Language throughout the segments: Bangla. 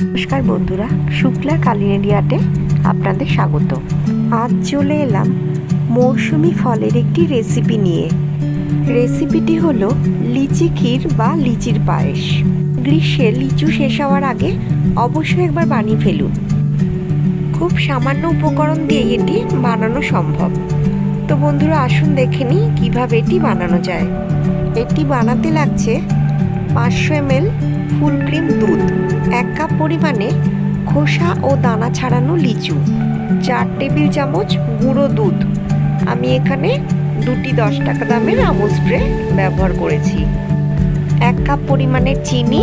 নমস্কার বন্ধুরা, শুক্লা কালিনেডি আর্টে আপনাদের স্বাগত। আজ চলে এলাম মৌসুমি ফলের একটি রেসিপি নিয়ে। রেসিপিটি হলো লিচি ক্ষীর বা লিচির পায়েস। গ্রীষ্মে লিচু শেষ হওয়ার আগে অবশ্যই একবার বানিয়ে ফেলুন। খুব সামান্য উপকরণ দিয়ে এটি বানানো সম্ভব। তো বন্ধুরা, আসুন দেখে নিই কীভাবে এটি বানানো যায়। এটি বানাতে লাগছে 500 ml ফুল ক্রিম দুধ, 1 কাপ পরিমাণে খোসা ও দানা ছাড়ানো লিচু, 4 টেবিল চামচ গুঁড়ো দুধ। আমি এখানে 2টি 10 টাকা দামের আমুল স্প্রে ব্যবহার করেছি, 1 কাপ পরিমাণের চিনি,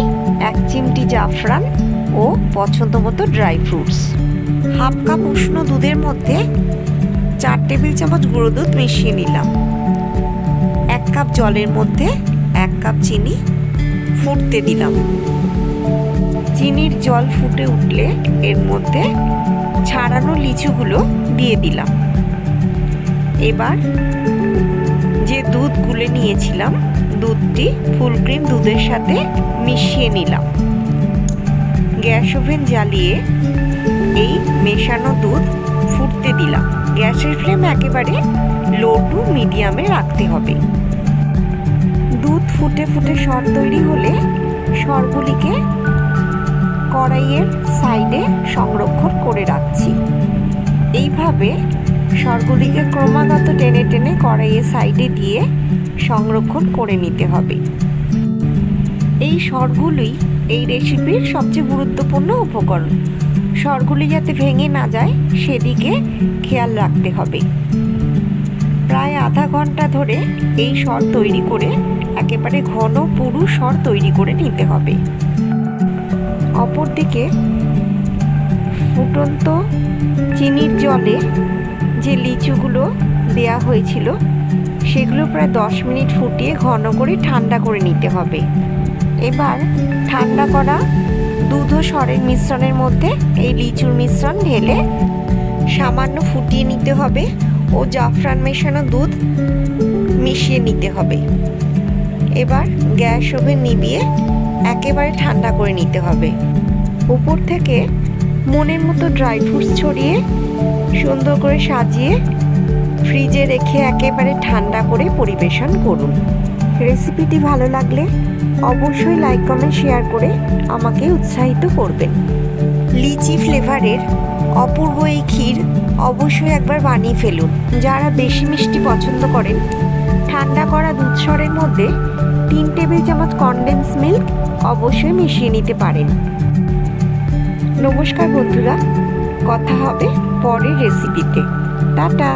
1 চিমটি জাফরান ও পছন্দ মতো ড্রাই ফ্রুটস। হাফ কাপ উষ্ণ দুধের মধ্যে 4 টেবিল চামচ গুঁড়ো দুধ মিশিয়ে নিলাম। 1 কাপ জলের মধ্যে 1 কাপ চিনি ফুটতে দিলাম। চিনির জল ফুটে উঠলে এর মধ্যে ছাড়ানো লিচুগুলো দিয়ে দিলাম। এবার যে দুধ গুলে নিয়েছিলাম, দুধটি ফুল ক্রিম দুধের সাথে মিশিয়ে নিলাম। গ্যাস ওভেন জ্বালিয়ে এই মেশানো দুধ ফুটতে দিলাম। গ্যাসের ফ্লেম একেবারে লো টু মিডিয়ামে রাখতে হবে। দুধ ফুটে ফুটে সর তৈরি হলে সরগুলিকে কড়াইয়ের সাইডে সংরক্ষণ করে রাখছি। এইভাবে সরগুলিকে ক্রমাগত টেনে টেনে কড়াইয়ের সাইডে দিয়ে সংরক্ষণ করে নিতে হবে। এই সরগুলি এই রেসিপির সবচেয়ে গুরুত্বপূর্ণ উপকরণ। সরগুলি যাতে ভেঙে না যায় সেদিকে খেয়াল রাখতে হবে। প্রায় আধা ঘন্টা ধরে এই সর তৈরি করে একেবারে ঘন পুরু সর তৈরি করে নিতে হবে। অপরদিকে ফুটন্ত চিনির জলে যে লিচুগুলো দেয়া হয়েছিল সেগুলো প্রায় 10 মিনিট ফুটিয়ে ঘন করে ঠান্ডা করে নিতে হবে। এবার ঠান্ডা করা দুধ ও সরের মিশ্রণের মধ্যে এই লিচুর মিশ্রণ ঢেলে সামান্য ফুটিয়ে নিতে হবে ও জাফরান মেশানো দুধ মিশিয়ে নিতে হবে। এবার গ্যাস ওভেন নিভিয়ে একেবারে ঠান্ডা করে নিতে হবে। উপর থেকে মনের মতো ড্রাই ফ্রুটস ছড়িয়ে সুন্দর করে সাজিয়ে ফ্রিজে রেখে একেবারে ঠান্ডা করে পরিবেশন করুন। রেসিপিটি ভালো লাগলে অবশ্যই লাইক কমেন্ট শেয়ার করে আমাকে উৎসাহিত করবেন। লিচি ফ্লেভারের অপূর্ব এই ক্ষীর অবশ্যই একবার বানিয়ে ফেলুন। যারা বেশি মিষ্টি পছন্দ করেন, ঠান্ডা করা দুধ সরের মধ্যে 3 টেবিল চামচ কনডেন্স মিল্ক অবশ্যই মিশিয়ে নিতে পারেন। নমস্কার বন্ধুরা, কথা হবে পরের রেসিপিতে। টাটা।